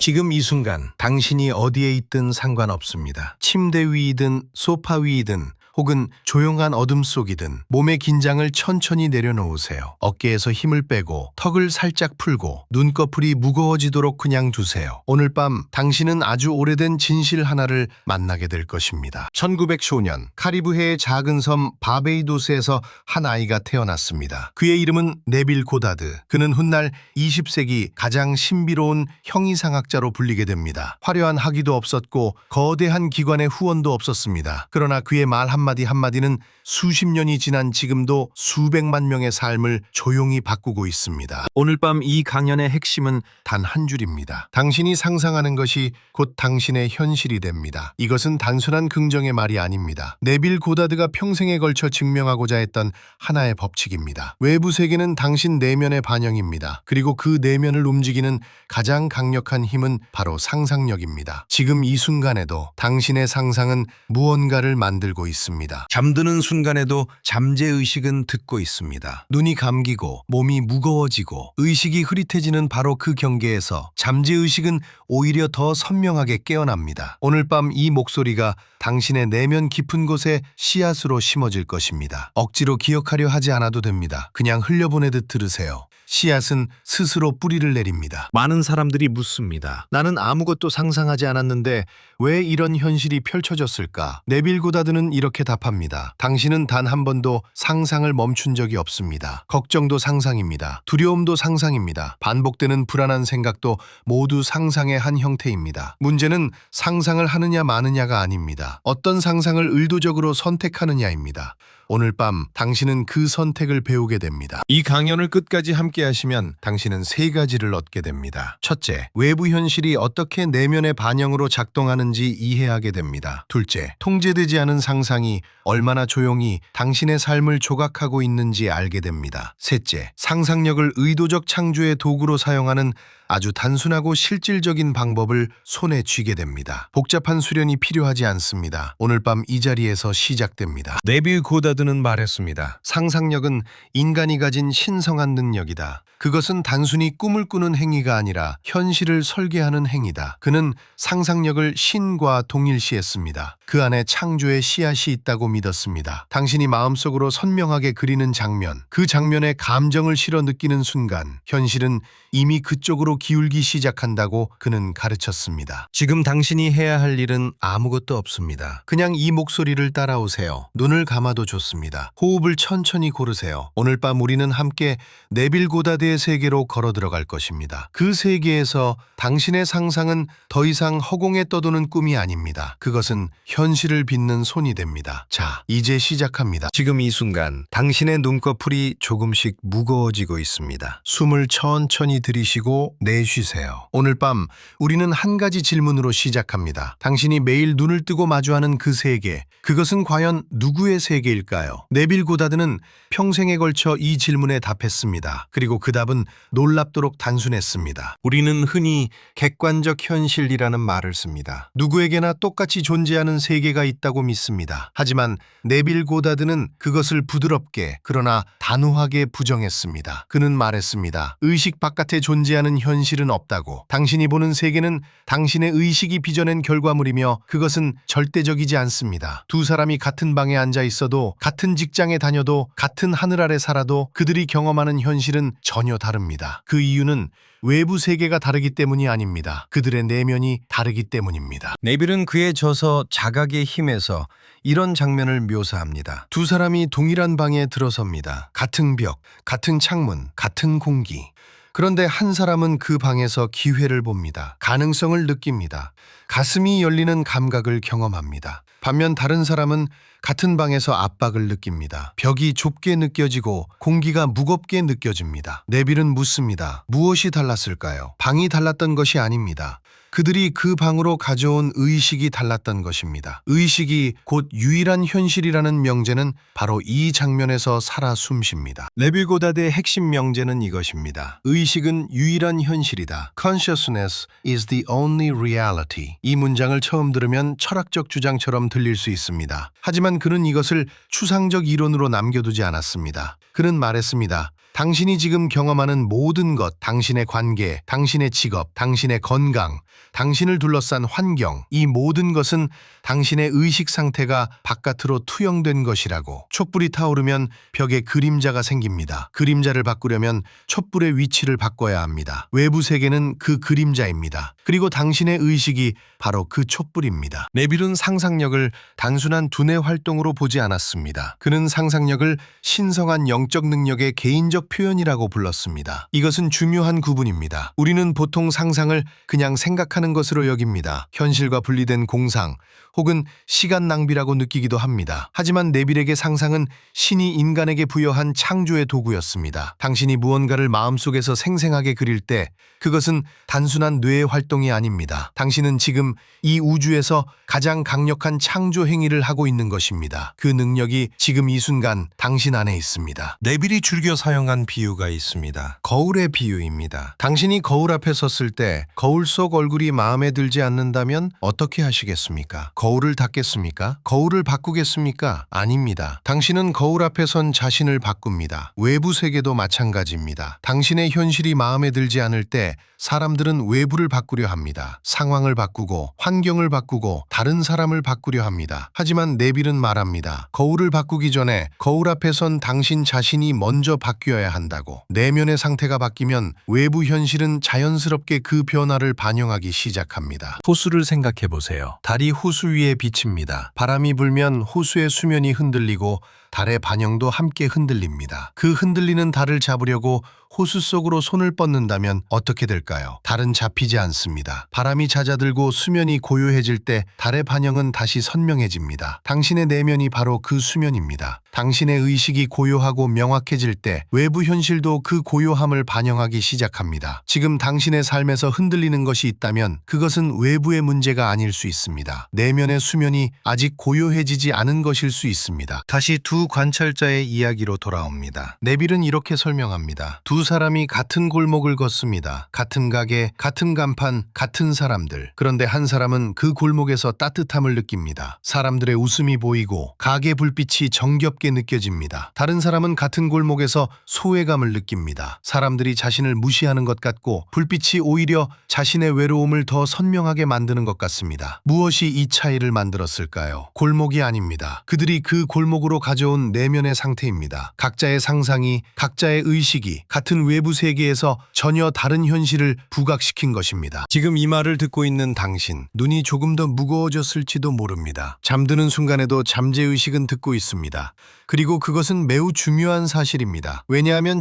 지금 이 순간 당신이 어디에 있든 상관없습니다. 침대 위이든 소파 위이든 혹은 조용한 어둠 속이든 몸의 긴장을 천천히 내려놓으세요. 어깨에서 힘을 빼고 턱을 살짝 풀고 눈꺼풀이 무거워지도록 그냥 두세요. 오늘 밤 당신은 아주 오래된 진실 하나를 만나게 될 것입니다. 1900쇼년 카리브해의 작은 섬 바베이도스에서 한 아이가 태어났습니다. 그의 이름은 네빌 고다드. 그는 훗날 20세기 가장 신비로운 형이상학자로 불리게 됩니다. 화려한 학위도 없었고 거대한 기관의 후원도 없었습니다. 그러나 그의 말 한마디는 수십 년이 지난 지금도 수백만 명의 삶을 조용히 바꾸고 있습니다. 오늘 밤 이 강연의 핵심은 단 한 줄입니다. 당신이 상상하는 것이 곧 당신의 현실이 됩니다. 이것은 단순한 긍정의 말이 아닙니다. 네빌 고다드가 평생에 걸쳐 증명하고자 했던 하나의 법칙입니다. 외부 세계는 당신 내면의 반영입니다. 그리고 그 내면을 움직이는 가장 강력한 힘은 바로 상상력입니다. 지금 이 순간에도 당신의 상상은 무언가를 만들고 있습니다. 잠드는 순간에도 잠재의식은 듣고 있습니다. 눈이 감기고 몸이 무거워지고 의식이 흐릿해지는 바로 그 경계에서 잠재의식은 오히려 더 선명하게 깨어납니다. 오늘 밤 이 목소리가 당신의 내면 깊은 곳에 씨앗으로 심어질 것입니다. 억지로 기억하려 하지 않아도 됩니다. 그냥 흘려보내듯 들으세요. 씨앗은 스스로 뿌리를 내립니다. 많은 사람들이 묻습니다. 나는 아무것도 상상하지 않았는데 왜 이런 현실이 펼쳐졌을까? 네빌 고다드는 이렇게 답합니다. 당신은 단 한 번도 상상을 멈춘 적이 없습니다. 걱정도 상상입니다. 두려움도 상상입니다. 반복되는 불안한 생각도 모두 상상의 한 형태입니다. 문제는 상상을 하느냐 마느냐가 아닙니다. 어떤 상상을 의도적으로 선택하느냐입니다. 오늘 밤 당신은 그 선택을 배우게 됩니다. 이 강연을 끝까지 함께 하시면 당신은 세 가지를 얻게 됩니다. 첫째, 외부 현실이 어떻게 내면의 반영으로 작동하는지 이해하게 됩니다. 둘째, 통제되지 않은 상상이 얼마나 조용히 당신의 삶을 조각하고 있는지 알게 됩니다. 셋째, 상상력을 의도적 창조의 도구로 사용하는 아주 단순하고 실질적인 방법을 손에 쥐게 됩니다. 복잡한 수련이 필요하지 않습니다. 오늘 밤 이 자리에서 시작됩니다. 네빌 고다드는 말했습니다. 상상력은 인간이 가진 신성한 능력이다. 그것은 단순히 꿈을 꾸는 행위가 아니라 현실을 설계하는 행위다. 그는 상상력을 신과 동일시했습니다. 그 안에 창조의 씨앗이 있다고 믿었습니다. 당신이 마음속으로 선명하게 그리는 장면, 그 장면에 감정을 실어 느끼는 순간, 현실은 이미 그쪽으로 기울기 시작한다고 그는 가르쳤습니다. 지금 당신이 해야 할 일은 아무것도 없습니다. 그냥 이 목소리를 따라오세요. 눈을 감아도 좋습니다. 호흡을 천천히 고르세요. 오늘 밤 우리는 함께 네빌 고다드의 세계로 걸어 들어갈 것입니다. 그 세계에서 당신의 상상은 더 이상 허공에 떠도는 꿈이 아닙니다. 그것은 현실을 빚는 손이 됩니다. 자, 이제 시작합니다. 지금 이 순간 당신의 눈꺼풀이 조금씩 무거워지고 있습니다. 숨을 천천히 들이쉬고 내쉬세요. 오늘 밤 우리는 한 가지 질문으로 시작합니다. 당신이 매일 눈을 뜨고 마주하는 그 세계, 그것은 과연 누구의 세계일까요? 네빌 고다드는 평생에 걸쳐 이 질문에 답했습니다. 그리고 그 답은 놀랍도록 단순했습니다. 우리는 흔히 객관적 현실이라는 말을 씁니다. 누구에게나 똑같이 존재하는 세계가 있다고 믿습니다. 하지만 네빌 고다드는 그것을 부드럽게 그러나 단호하게 부정했습니다. 그는 말했습니다. 의식 바깥에 존재하는 현실은 없다고. 당신이 보는 세계는 당신의 의식이 빚어낸 결과물이며 그것은 절대적이지 않습니다. 두 사람이 같은 방에 앉아 있어도, 같은 직장에 다녀도, 같은 하늘 아래 살아도 그들이 경험하는 현실은 전혀 다릅니다. 그 이유는 외부 세계가 다르기 때문이 아닙니다. 그들의 내면이 다르기 때문입니다. 네빌은 그의 저서 자각의 힘에서 이런 장면을 묘사합니다. 두 사람이 동일한 방에 들어섭니다. 같은 벽, 같은 창문, 같은 공기. 그런데 한 사람은 그 방에서 기회를 봅니다. 가능성을 느낍니다. 가슴이 열리는 감각을 경험합니다. 반면 다른 사람은 같은 방에서 압박을 느낍니다. 벽이 좁게 느껴지고 공기가 무겁게 느껴집니다. 네빌은 묻습니다. 무엇이 달랐을까요? 방이 달랐던 것이 아닙니다. 그들이 그 방으로 가져온 의식이 달랐던 것입니다. 의식이 곧 유일한 현실이라는 명제는 바로 이 장면에서 살아 숨쉽니다. 네빌 고다드의 핵심 명제는 이것입니다. 의식은 유일한 현실이다. Consciousness is the only reality. 이 문장을 처음 들으면 철학적 주장처럼 들릴 수 있습니다. 하지만 그는 이것을 추상적 이론으로 남겨두지 않았습니다. 그는 말했습니다. 당신이 지금 경험하는 모든 것, 당신의 관계, 당신의 직업, 당신의 건강, 당신을 둘러싼 환경, 이 모든 것은 당신의 의식 상태가 바깥으로 투영된 것이라고. 촛불이 타오르면 벽에 그림자가 생깁니다. 그림자를 바꾸려면 촛불의 위치를 바꿔야 합니다. 외부 세계는 그 그림자입니다. 그리고 당신의 의식이 바로 그 촛불입니다. 네빌은 상상력을 단순한 두뇌 활동으로 보지 않았습니다. 그는 상상력을 신성한 영적 능력의 개인적 표현이라고 불렀습니다. 이것은 중요한 구분입니다. 우리는 보통 상상을 그냥 생각하는 것으로 여깁니다. 현실과 분리된 공상 혹은 시간 낭비라고 느끼기도 합니다. 하지만 네빌에게 상상은 신이 인간에게 부여한 창조의 도구였습니다. 당신이 무언가를 마음속에서 생생하게 그릴 때 그것은 단순한 뇌의 활동이 아닙니다. 당신은 지금 이 우주에서 가장 강력한 창조 행위를 하고 있는 것입니다. 그 능력이 지금 이 순간 당신 안에 있습니다. 네빌이 즐겨 사용한 비유가 있습니다. 거울의 비유입니다. 당신이 거울 앞에 섰을 때 거울 속 얼굴이 마음에 들지 않는다면 어떻게 하시겠습니까? 거울을 닫겠습니까? 거울을 바꾸겠습니까? 아닙니다. 당신은 거울 앞에 선 자신을 바꿉니다. 외부 세계도 마찬가지입니다. 당신의 현실이 마음에 들지 않을 때 사람들은 외부를 바꾸려 합니다. 상황을 바꾸고 환경을 바꾸고 다른 사람을 바꾸려 합니다. 하지만 네빌은 말합니다. 거울을 바꾸기 전에 거울 앞에 선 당신 자신이 먼저 바뀌어야 한다고. 내면의 상태가 바뀌면 외부 현실은 자연스럽게 그 변화를 반영하기 시작합니다. 호수를 생각해 보세요. 달이 호수 위에 비칩니다. 바람이 불면 호수의 수면이 흔들리고 달의 반영도 함께 흔들립니다. 그 흔들리는 달을 잡으려고 호수 속으로 손을 뻗는다면 어떻게 될까요? 달은 잡히지 않습니다. 바람이 잦아들고 수면이 고요해질 때 달의 반영은 다시 선명해집니다. 당신의 내면이 바로 그 수면입니다. 당신의 의식이 고요하고 명확해질 때 외부 현실도 그 고요함을 반영하기 시작합니다. 지금 당신의 삶에서 흔들리는 것이 있다면 그것은 외부의 문제가 아닐 수 있습니다. 내면의 수면이 아직 고요해지지 않은 것일 수 있습니다. 다시 두 관찰자의 이야기로 돌아옵니다. 네빌은 이렇게 설명합니다. 두 사람이 같은 골목을 걷습니다. 같은 가게, 같은 간판, 같은 사람들. 그런데 한 사람은 그 골목에서 따뜻함을 느낍니다. 사람들의 웃음이 보이고 가게 불빛이 정겹게 느껴집니다. 다른 사람은 같은 골목에서 소외감을 느낍니다. 사람들이 자신을 무시하는 것 같고 불빛이 오히려 자신의 외로움을 더 선명하게 만드는 것 같습니다. 무엇이 이 차이를 만들었을까요? 골목이 아닙니다. 그들이 그 골목으로 가져온 내면의 상태입니다. 각자의 상상이, 각자의 의식이 같은 외부 세계에서 전혀 다른 현실을 부각시킨 것입니다. 지금 이 말을 듣고 있는 당신, 눈이 조금 더 무거워졌을지도 모릅니다. 잠드는 순간에도 잠재의식은 듣고 있습니다. 그리고 그것은 매우 중요한 사실입니다. 왜냐하면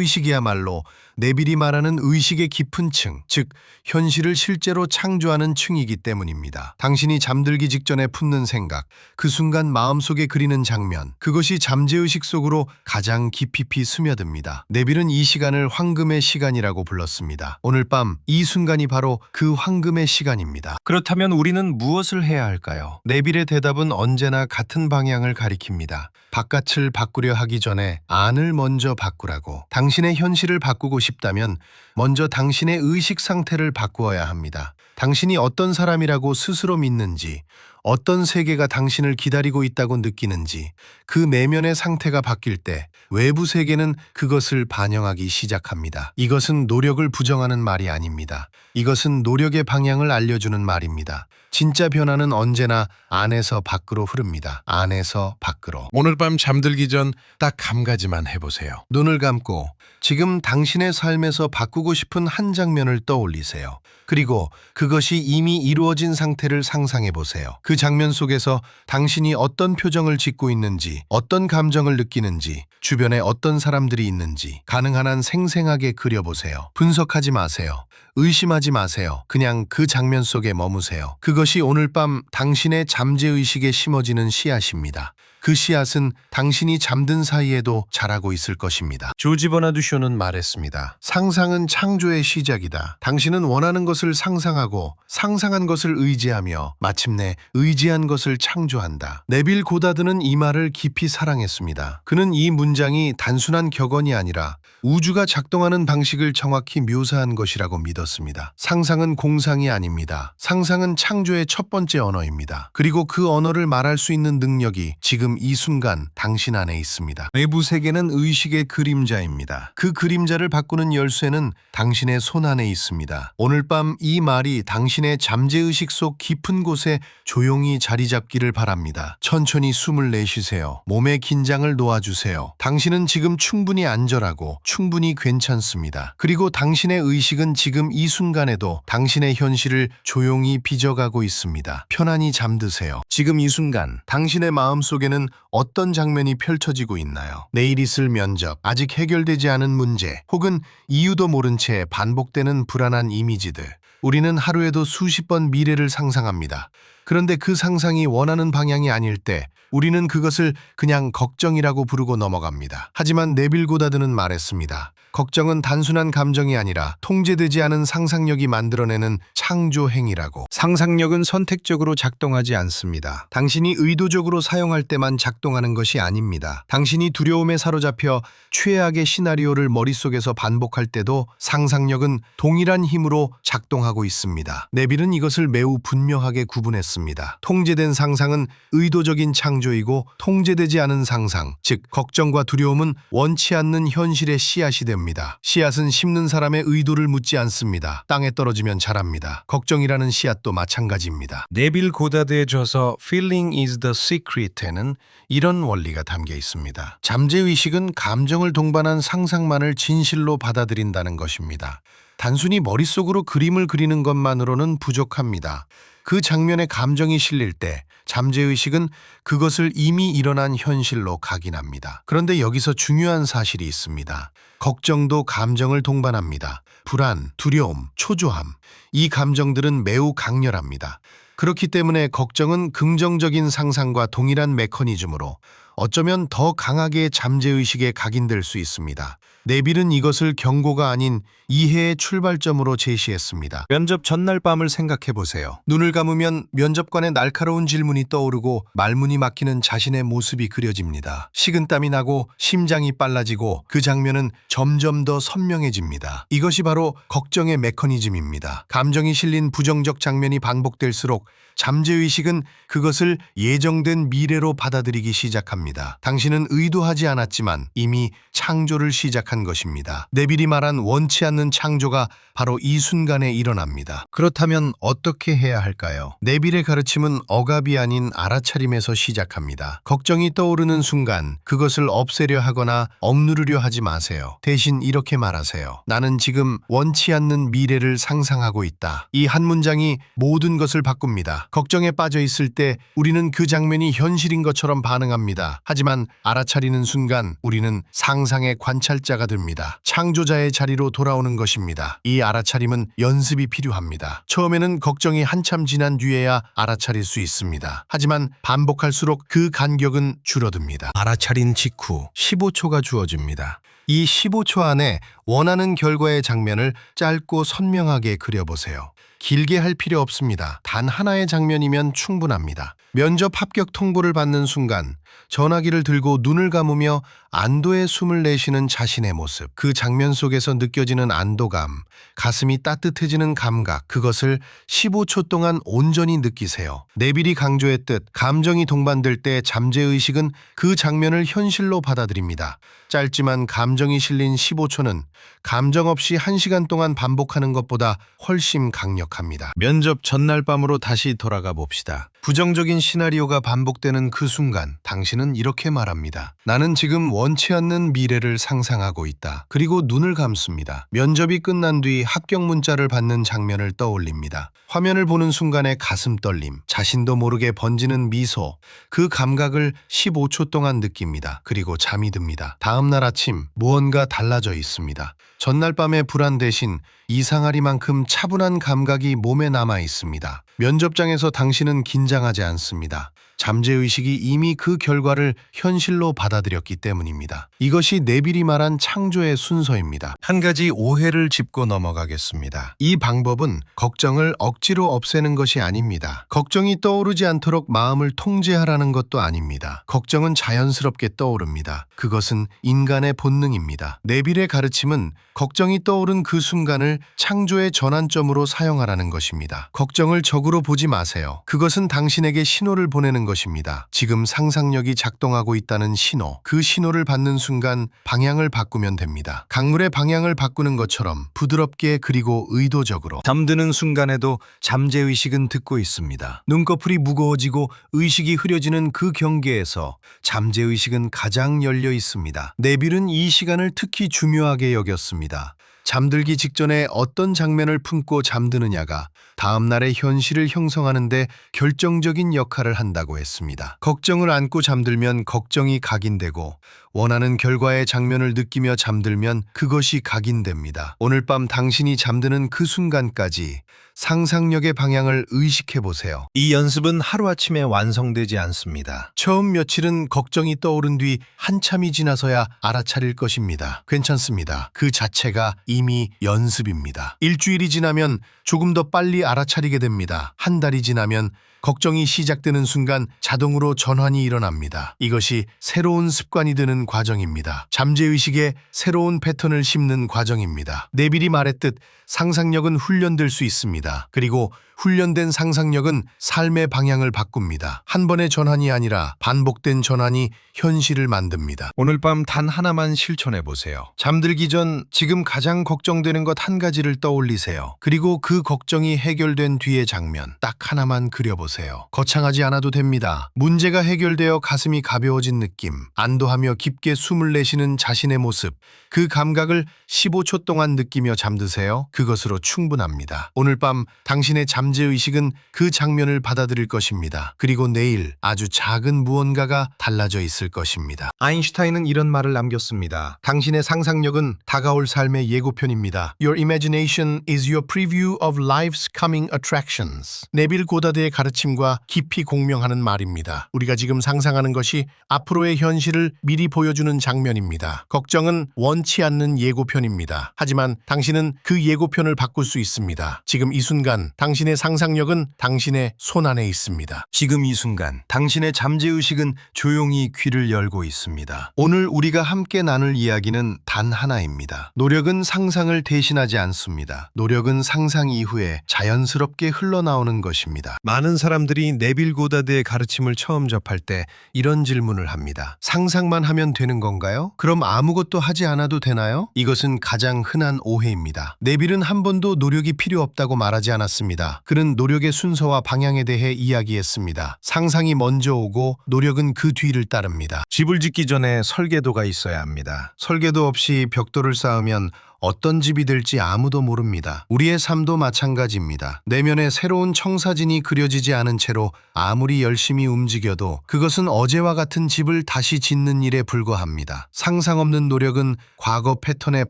잠재의식이야말로 네빌이 말하는 의식의 깊은 층, 즉 현실을 실제로 창조하는 층이기 때문입니다. 당신이 잠들기 직전에 품는 생각, 그 순간 마음속에 그리는 장면, 그것이 잠재의식 속으로 가장 깊이 스며듭니다. 네빌은 이 시간을 황금의 시간이라고 불렀습니다. 오늘 밤 이 순간이 바로 그 황금의 시간입니다. 그렇다면 우리는 무엇을 해야 할까요? 네빌의 대답은 언제나 같은 방향을 가리킵니다. 바깥을 바꾸려 하기 전에 안을 먼저 바꾸라고. 당신의 현실을 바꾸고 싶다면 먼저 당신의 의식 상태를 바꾸어야 합니다. 당신이 어떤 사람이라고 스스로 믿는지, 어떤 세계가 당신을 기다리고 있다고 느끼는지, 그 내면의 상태가 바뀔 때 외부 세계는 그것을 반영하기 시작합니다. 이것은 노력을 부정하는 말이 아닙니다. 이것은 노력의 방향을 알려주는 말입니다. 진짜 변화는 언제나 안에서 밖으로 흐릅니다. 안에서 밖으로. 오늘 밤 잠들기 전 딱 한 가지만 해보세요. 눈을 감고 지금 당신의 삶에서 바꾸고 싶은 한 장면을 떠올리세요. 그리고 그것이 이미 이루어진 상태를 상상해 보세요. 그 장면 속에서 당신이 어떤 표정을 짓고 있는지, 어떤 감정을 느끼는지, 주변에 어떤 사람들이 있는지 가능한 한 생생하게 그려보세요. 분석하지 마세요. 의심하지 마세요. 그냥 그 장면 속에 머무세요. 그것이 오늘 밤 당신의 잠재의식에 심어지는 씨앗입니다. 그 씨앗은 당신이 잠든 사이에도 자라고 있을 것입니다. 조지 버나드 쇼는 말했습니다. 상상은 창조의 시작이다. 당신은 원하는 것을 상상하고 상상한 것을 의지하며 마침내 의지한 것을 창조한다. 네빌 고다드는 이 말을 깊이 사랑했습니다. 그는 이 문장이 단순한 격언이 아니라 우주가 작동하는 방식을 정확히 묘사한 것이라고 믿었습니다. 상상은 공상이 아닙니다. 상상은 창조의 첫 번째 언어입니다. 그리고 그 언어를 말할 수 있는 능력이 지금 지금 이 순간 당신 안에 있습니다. 외부 세계는 의식의 그림자입니다. 그 그림자를 바꾸는 열쇠는 당신의 손 안에 있습니다. 오늘 밤 이 말이 당신의 잠재의식 속 깊은 곳에 조용히 자리 잡기를 바랍니다. 천천히 숨을 내쉬세요. 몸의 긴장을 놓아주세요. 당신은 지금 충분히 안전하고 충분히 괜찮습니다. 그리고 당신의 의식은 지금 이 순간에도 당신의 현실을 조용히 빚어가고 있습니다. 편안히 잠드세요. 지금 이 순간 당신의 마음속에는 어떤 장면이 펼쳐지고 있나요? 내일 있을 면접, 아직 해결되지 않은 문제, 혹은 이유도 모른 채 반복되는 불안한 이미지들. 우리는 하루에도 수십 번 미래를 상상합니다. 그런데 그 상상이 원하는 방향이 아닐 때 우리는 그것을 그냥 걱정이라고 부르고 넘어갑니다. 하지만 네빌 고다드는 말했습니다. 걱정은 단순한 감정이 아니라 통제되지 않은 상상력이 만들어내는 창조 행위라고. 상상력은 선택적으로 작동하지 않습니다. 당신이 의도적으로 사용할 때만 작동하는 것이 아닙니다. 당신이 두려움에 사로잡혀 최악의 시나리오를 머릿속에서 반복할 때도 상상력은 동일한 힘으로 작동하고 있습니다. 네빌은 이것을 매우 분명하게 구분했습니다. 통제된 상상은 의도적인 창조이고 통제되지 않은 상상, 즉 걱정과 두려움은 원치 않는 현실의 씨앗이 됩니다. 씨앗은 심는 사람의 의도를 묻지 않습니다. 땅에 떨어지면 자랍니다. 걱정이라는 씨앗도 마찬가지입니다. 네빌 고다드의 저서 Feeling is the Secret에는 이런 원리가 담겨 있습니다. 잠재의식은 감정을 동반한 상상만을 진실로 받아들인다는 것입니다. 단순히 머릿속으로 그림을 그리는 것만으로는 부족합니다. 그 장면에 감정이 실릴 때 잠재의식은 그것을 이미 일어난 현실로 각인합니다. 그런데 여기서 중요한 사실이 있습니다. 걱정도 감정을 동반합니다. 불안, 두려움, 초조함. 이 감정들은 매우 강렬합니다. 그렇기 때문에 걱정은 긍정적인 상상과 동일한 메커니즘으로 어쩌면 더 강하게 잠재의식에 각인될 수 있습니다. 네빌은 이것을 경고가 아닌 이해의 출발점으로 제시했습니다. 면접 전날 밤을 생각해 보세요. 눈을 감으면 면접관의 날카로운 질문이 떠오르고 말문이 막히는 자신의 모습이 그려집니다. 식은땀이 나고 심장이 빨라지고 그 장면은 점점 더 선명해집니다. 이것이 바로 걱정의 메커니즘입니다. 감정이 실린 부정적 장면이 반복될수록 잠재의식은 그것을 예정된 미래로 받아들이기 시작합니다. 당신은 의도하지 않았지만 이미 창조를 시작한 것입니다. 네빌이 말한 원치 않는 창조가 바로 이 순간에 일어납니다. 그렇다면 어떻게 해야 할까요? 네빌의 가르침은 억압이 아닌 알아차림에서 시작합니다. 걱정이 떠오르는 순간 그것을 없애려 하거나 억누르려 하지 마세요. 대신 이렇게 말하세요. 나는 지금 원치 않는 미래를 상상하고 있다. 이 한 문장이 모든 것을 바꿉니다. 걱정에 빠져 있을 때 우리는 그 장면이 현실인 것처럼 반응합니다. 하지만 알아차리는 순간 우리는 상상의 관찰자가 됩니다. 창조자의 자리로 돌아오는 것입니다. 이 알아차림은 연습이 필요합니다. 처음에는 걱정이 한참 지난 뒤에야 알아차릴 수 있습니다. 하지만 반복할수록 그 간격은 줄어듭니다. 알아차린 직후 15초가 주어집니다. 이 15초 안에 원하는 결과의 장면을 짧고 선명하게 그려보세요. 길게 할 필요 없습니다. 단 하나의 장면이면 충분합니다. 면접 합격 통보를 받는 순간 전화기를 들고 눈을 감으며 안도의 숨을 내쉬는 자신의 모습, 그 장면 속에서 느껴지는 안도감, 가슴이 따뜻해지는 감각, 그것을 15초 동안 온전히 느끼세요. 네빌이 강조했듯 감정이 동반될 때 잠재의식은 그 장면을 현실로 받아들입니다. 짧지만 감정이 실린 15초는 감정 없이 1시간 동안 반복하는 것보다 훨씬 강력합니다. 면접 전날 밤으로 다시 돌아가 봅시다. 부정적인 시나리오가 반복되는 그 순간 당신은 이렇게 말합니다. 나는 지금 원치 않는 미래를 상상하고 있다. 그리고 눈을 감습니다. 면접이 끝난 뒤 합격 문자를 받는 장면을 떠올립니다. 화면을 보는 순간의 가슴 떨림, 자신도 모르게 번지는 미소, 그 감각을 15초 동안 느낍니다. 그리고 잠이 듭니다. 다음 날 아침 무언가 달라져 있습니다. 전날 밤의 불안 대신 이상하리만큼 차분한 감각이 몸에 남아 있습니다. 면접장에서 당신은 긴장하지 않습니다. 잠재의식이 이미 그 결과를 현실로 받아들였기 때문입니다. 이것이 네빌이 말한 창조의 순서입니다. 한 가지 오해를 짚고 넘어가겠습니다. 이 방법은 걱정을 억지로 없애는 것이 아닙니다. 걱정이 떠오르지 않도록 마음을 통제하라는 것도 아닙니다. 걱정은 자연스럽게 떠오릅니다. 그것은 인간의 본능입니다. 네빌의 가르침은 걱정이 떠오른 그 순간을 창조의 전환점으로 사용하라는 것입니다. 걱정을 적으로 보지 마세요. 그것은 당신에게 신호를 보내는 것입니다. 지금 상상력이 작동하고 있다는 신호. 그 신호를 받는 순간 방향을 바꾸면 됩니다. 강물의 방향을 바꾸는 것처럼 부드럽게 그리고 의도적으로. 잠드는 순간에도 잠재의식은 듣고 있습니다. 눈꺼풀이 무거워지고 의식이 흐려지는 그 경계에서 잠재의식은 가장 열려 있습니다. 네빌은 이 시간을 특히 중요하게 여겼습니다. 잠들기 직전에 어떤 장면을 품고 잠드느냐가 다음 날의 현실을 형성하는 데 결정적인 역할을 한다고 했습니다. 걱정을 안고 잠들면 걱정이 각인되고 원하는 결과의 장면을 느끼며 잠들면 그것이 각인됩니다. 오늘 밤 당신이 잠드는 그 순간까지 상상력의 방향을 의식해 보세요. 이 연습은 하루아침에 완성되지 않습니다. 처음 며칠은 걱정이 떠오른 뒤 한참이 지나서야 알아차릴 것입니다. 괜찮습니다. 그 자체가 이미 연습입니다. 일주일이 지나면 조금 더 빨리 알아차리게 됩니다. 한 달이 지나면 걱정이 시작되는 순간 자동으로 전환이 일어납니다. 이것이 새로운 습관이 되는 과정입니다. 잠재의식에 새로운 패턴을 심는 과정입니다. 네빌이 말했듯 상상력은 훈련될 수 있습니다. 그리고 훈련된 상상력은 삶의 방향을 바꿉니다. 한 번의 전환이 아니라 반복된 전환이 현실을 만듭니다. 오늘 밤 단 하나만 실천해 보세요. 잠들기 전 지금 가장 걱정되는 것 한 가지를 떠올리세요. 그리고 그 걱정이 해결된 뒤의 장면 딱 하나만 그려보세요. 거창하지 않아도 됩니다. 문제가 해결되어 가슴이 가벼워진 느낌, 안도하며 깊게 숨을 내쉬는 자신의 모습, 그 감각을 15초 동안 느끼며 잠드세요. 그것으로 충분합니다. 오늘 밤 당신의 잠재의식은 그 장면을 받아들일 것입니다. 그리고 내일 아주 작은 무언가가 달라져 있을 것입니다. 아인슈타인은 이런 말을 남겼습니다. 당신의 상상력은 다가올 삶의 예고편입니다. Your imagination is your preview of life's coming attractions. 네빌 고다드의 가르침과 깊이 공명하는 말입니다. 우리가 지금 상상하는 것이 앞으로의 현실을 미리 보여주는 장면입니다. 걱정은 원치 않는 예고편입니다. 하지만 당신은 그 예고편을 바꿀 수 있습니다. 지금 이 순간 당신의 상상력은 당신의 손안에 있습니다. 지금 이 순간 당신의 잠재의식은 조용히 귀를 열고 있습니다. 오늘 우리가 함께 나눌 이야기는 단 하나입니다. 노력은 상상을 대신하지 않습니다. 노력은 상상 이후에 자연스럽게 흘러나오는 것입니다. 많은 사람들이 네빌 고다드의 가르침을 처음 접할 때 이런 질문을 합니다. 상상만 하면 되는 건가요? 그럼 아무것도 하지 않아도 되나요? 이것은 가장 흔한 오해입니다. 네빌은 한 번도 노력이 필요 없다고 말하지 않았습니다. 그는 노력의 순서와 방향에 대해 이야기했습니다. 상상이 먼저 오고 노력은 그 뒤를 따릅니다. 집을 짓기 전에 설계도가 있어야 합니다. 설계도 없이 벽돌을 쌓으면 어떤 집이 될지 아무도 모릅니다. 우리의 삶도 마찬가지입니다. 내면에 새로운 청사진이 그려지지 않은 채로 아무리 열심히 움직여도 그것은 어제와 같은 집을 다시 짓는 일에 불과합니다. 상상 없는 노력은 과거 패턴의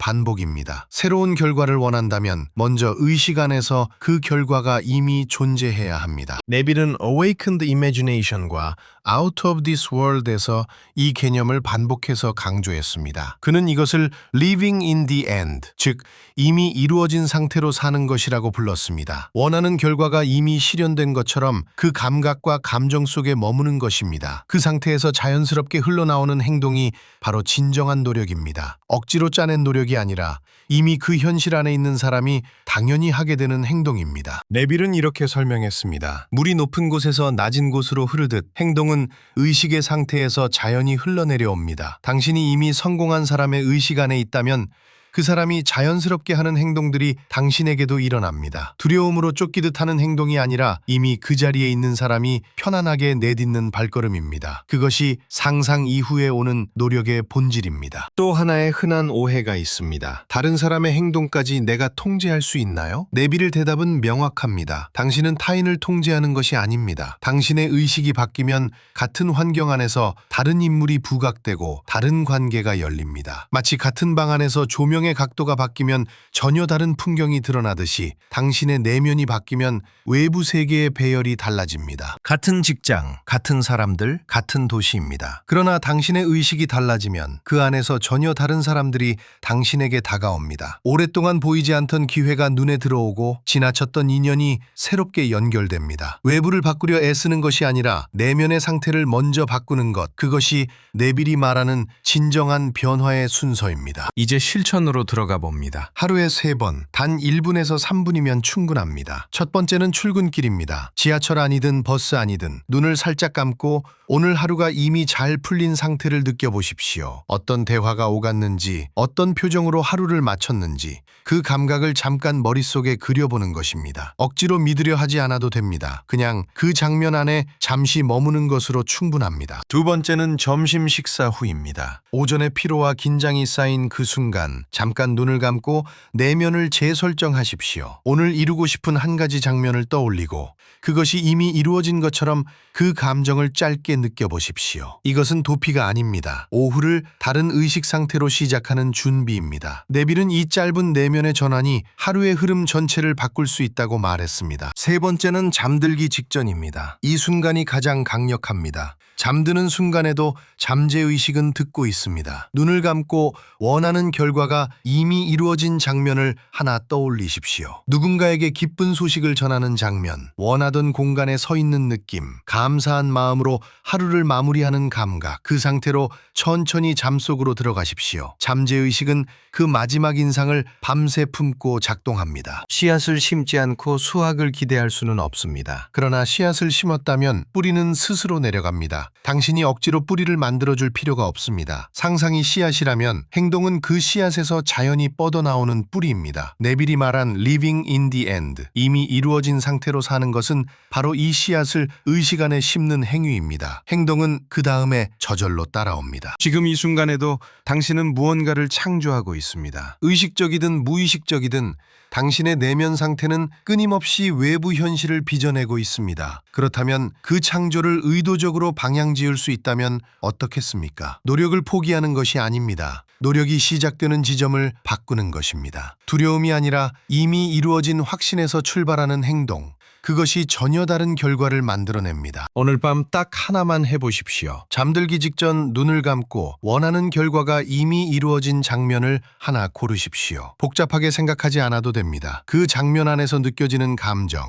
반복입니다. 새로운 결과를 원한다면 먼저 의식 안에서 그 결과가 이미 존재해야 합니다. 네빌은 Awakened Imagination과 Out of this World에서 이 개념을 반복해서 강조했습니다. 그는 이것을 Living in the End, 즉 이미 이루어진 상태로 사는 것이라고 불렀습니다. 원하는 결과가 이미 실현된 것처럼 그 감각과 감정 속에 머무는 것입니다. 그 상태에서 자연스럽게 흘러나오는 행동이 바로 진정한 노력입니다. 억지로 짜낸 노력이 아니라 이미 그 현실 안에 있는 사람이 당연히 하게 되는 행동입니다. 네빌은 이렇게 설명했습니다. 물이 높은 곳에서 낮은 곳으로 흐르듯 행동은 의식의 상태에서 자연히 흘러내려옵니다. 당신이 이미 성공한 사람의 의식 안에 있다면 그 사람이 자연스럽게 하는 행동들이 당신에게도 일어납니다. 두려움으로 쫓기듯 하는 행동이 아니라 이미 그 자리에 있는 사람이 편안하게 내딛는 발걸음입니다. 그것이 상상 이후에 오는 노력의 본질입니다. 또 하나의 흔한 오해가 있습니다. 다른 사람의 행동까지 내가 통제할 수 있나요? 네빌의 대답은 명확합니다. 당신은 타인을 통제하는 것이 아닙니다. 당신의 의식이 바뀌면 같은 환경 안에서 다른 인물이 부각되고 다른 관계가 열립니다. 마치 같은 방 안에서 조명의 각도가 바뀌면 전혀 다른 풍경이 드러나듯이 당신의 내면이 바뀌면 외부 세계의 배열이 달라집니다. 같은 직장, 같은 사람들, 같은 도시입니다. 그러나 당신의 의식이 달라지면 그 안에서 전혀 다른 사람들이 당신에게 다가옵니다. 오랫동안 보이지 않던 기회가 눈에 들어오고 지나쳤던 인연이 새롭게 연결됩니다. 외부를 바꾸려 애쓰는 것이 아니라 내면의 상태를 먼저 바꾸는 것, 그것이 네빌이 말하는 진정한 변화의 순서입니다. 이제 실천으로 순간으로 들어가 봅니다. 하루에 3번, 단 1분에서 3분이면 충분합니다. 첫 번째는 출근길입니다. 지하철 아니든 버스 아니든 눈을 살짝 감고 오늘 하루가 이미 잘 풀린 상태를 느껴보십시오. 어떤 대화가 오갔는지, 어떤 표정으로 하루를 마쳤는지 그 감각을 잠깐 머릿속에 그려보는 것입니다. 억지로 믿으려 하지 않아도 됩니다. 그냥 그 장면 안에 잠시 머무는 것으로 충분합니다. 두 번째는 점심 식사 후입니다. 오전의 피로와 긴장이 쌓인 그 순간 잠깐 눈을 감고 내면을 재설정하십시오. 오늘 이루고 싶은 한 가지 장면을 떠올리고 그것이 이미 이루어진 것처럼 그 감정을 짧게 느껴보십시오. 이것은 도피가 아닙니다. 오후를 다른 의식 상태로 시작하는 준비입니다. 네빌은 이 짧은 내면의 전환이 하루의 흐름 전체를 바꿀 수 있다고 말했습니다. 세 번째는 잠들기 직전입니다. 이 순간이 가장 강력합니다. 잠드는 순간에도 잠재의식은 듣고 있습니다. 눈을 감고 원하는 결과가 이미 이루어진 장면을 하나 떠올리십시오. 누군가에게 기쁜 소식을 전하는 장면, 원하던 공간에 서 있는 느낌, 감사한 마음으로 하루를 마무리하는 감각, 그 상태로 천천히 잠속으로 들어가십시오. 잠재의식은 그 마지막 인상을 밤새 품고 작동합니다. 씨앗을 심지 않고 수확을 기대할 수는 없습니다. 그러나 씨앗을 심었다면 뿌리는 스스로 내려갑니다. 당신이 억지로 뿌리를 만들어줄 필요가 없습니다. 상상이 씨앗이라면 행동은 그 씨앗에서 자연히 뻗어나오는 뿌리입니다. 네빌이 말한 living in the end, 이미 이루어진 상태로 사는 것은 바로 이 씨앗을 의식 안에 심는 행위입니다. 행동은 그 다음에 저절로 따라옵니다. 지금 이 순간에도 당신은 무언가를 창조하고 있습니다. 의식적이든 무의식적이든 당신의 내면 상태는 끊임없이 외부 현실을 빚어내고 있습니다. 그렇다면 그 창조를 의도적으로 방향 지을 수 있다면 어떻겠습니까? 노력을 포기하는 것이 아닙니다. 노력이 시작되는 지점을 바꾸는 것입니다. 두려움이 아니라 이미 이루어진 확신에서 출발하는 행동. 그것이 전혀 다른 결과를 만들어냅니다. 오늘 밤 딱 하나만 해보십시오. 잠들기 직전 눈을 감고 원하는 결과가 이미 이루어진 장면을 하나 고르십시오. 복잡하게 생각하지 않아도 됩니다. 그 장면 안에서 느껴지는 감정,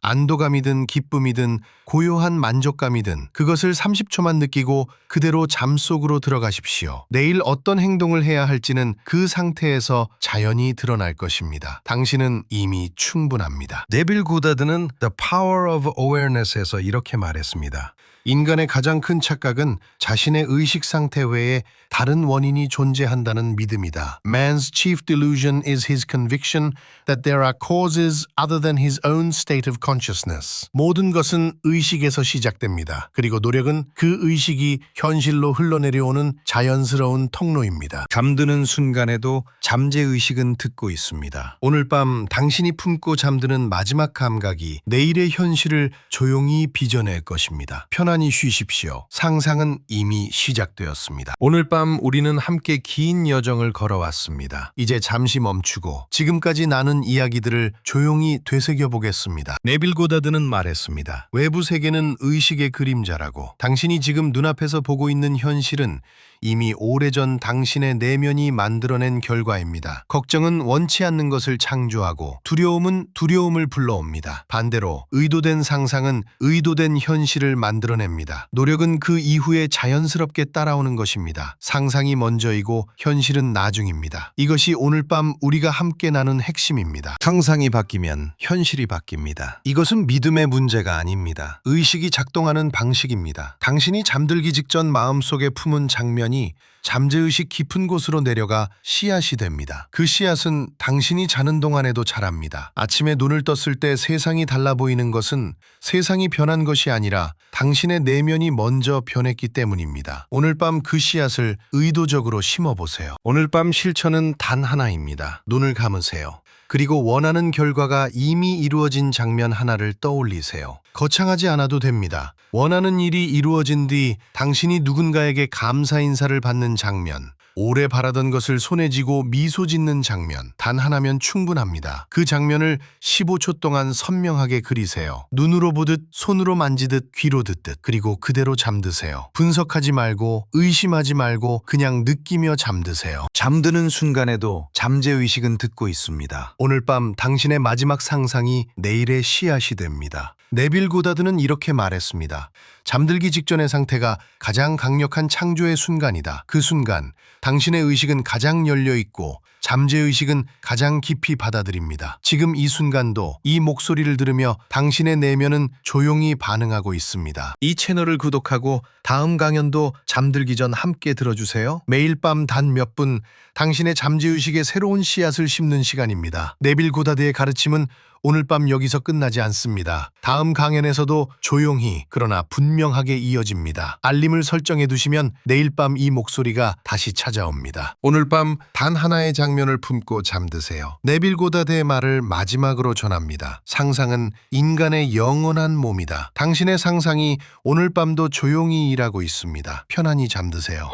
안도감이든 기쁨이든 고요한 만족감이든 그것을 30초만 느끼고 그대로 잠속으로 들어가십시오. 내일 어떤 행동을 해야 할지는 그 상태에서 자연히 드러날 것입니다. 당신은 이미 충분합니다. 네빌 고다드는 The Power of Awareness에서 이렇게 말했습니다. 인간의 가장 큰 착각은 자신의 의식 상태 외에 다른 원인이 존재한다는 믿음이다. Man's chief delusion is his conviction that there are causes other than his own state of consciousness. 모든 것은 의식에서 시작됩니다. 그리고 노력은 그 의식이 현실로 흘러내려오는 자연스러운 통로입니다. 잠드는 순간에도 잠재의식은 듣고 있습니다. 오늘 밤 당신이 품고 잠드는 마지막 감각이 내일의 현실을 조용히 빚어낼 것입니다. 편안히 쉬십시오. 상상은 이미 시작되었습니다. 오늘 밤 우리는 함께 긴 여정을 걸어왔습니다. 이제 잠시 멈추고 지금까지 나눈 이야기들을 조용히 되새겨보겠습니다. 네빌 고다드는 말했습니다. 외부 세계는 의식의 그림자라고. 당신이 지금 눈앞에서 보고 있는 현실은 이미 오래전 당신의 내면이 만들어낸 결과입니다. 걱정은 원치 않는 것을 창조하고 두려움은 두려움을 불러옵니다. 반대로 의도된 상상은 의도된 현실을 만들어냅니다. 노력은 그 이후에 자연스럽게 따라오는 것입니다. 상상이 먼저이고 현실은 나중입니다. 이것이 오늘 밤 우리가 함께 나눈 핵심입니다. 상상이 바뀌면 현실이 바뀝니다. 이것은 믿음의 문제가 아닙니다. 의식이 작동하는 방식입니다. 당신이 잠들기 직전 마음속에 품은 장면이 잠재의식 깊은 곳으로 내려가 씨앗이 됩니다. 그 씨앗은 당신이 자는 동안에도 자랍니다. 아침에 눈을 떴을 때 세상이 달라 보이는 것은 세상이 변한 것이 아니라 당신의 내면이 먼저 변했기 때문입니다. 오늘 밤 그 씨앗을 의도적으로 심어보세요. 오늘 밤 실천은 단 하나입니다. 눈을 감으세요. 그리고 원하는 결과가 이미 이루어진 장면 하나를 떠올리세요. 거창하지 않아도 됩니다. 원하는 일이 이루어진 뒤 당신이 누군가에게 감사 인사를 받는 장면, 오래 바라던 것을 손에 쥐고 미소 짓는 장면, 단 하나면 충분합니다. 그 장면을 15초 동안 선명하게 그리세요. 눈으로 보듯, 손으로 만지듯, 귀로 듣듯, 그리고 그대로 잠드세요. 분석하지 말고, 의심하지 말고 그냥 느끼며 잠드세요. 잠드는 순간에도 잠재의식은 듣고 있습니다. 오늘 밤 당신의 마지막 상상이 내일의 씨앗이 됩니다. 네빌 고다드는 이렇게 말했습니다. 잠들기 직전의 상태가 가장 강력한 창조의 순간이다. 그 순간 당신의 의식은 가장 열려있고 잠재의식은 가장 깊이 받아들입니다. 지금 이 순간도 이 목소리를 들으며 당신의 내면은 조용히 반응하고 있습니다. 이 채널을 구독하고 다음 강연도 잠들기 전 함께 들어주세요. 매일 밤 단 몇 분 당신의 잠재의식에 새로운 씨앗을 심는 시간입니다. 네빌 고다드의 가르침은 오늘 밤 여기서 끝나지 않습니다. 다음 강연에서도 조용히 그러나 분명하게 이어집니다. 알림을 설정해 두시면 내일 밤 이 목소리가 다시 찾아옵니다. 오늘 밤 단 하나의 장면을 품고 잠드세요. 네빌 고다드의 말을 마지막으로 전합니다. 상상은 인간의 영원한 몸이다. 당신의 상상이 오늘 밤도 조용히 일하고 있습니다. 편안히 잠드세요.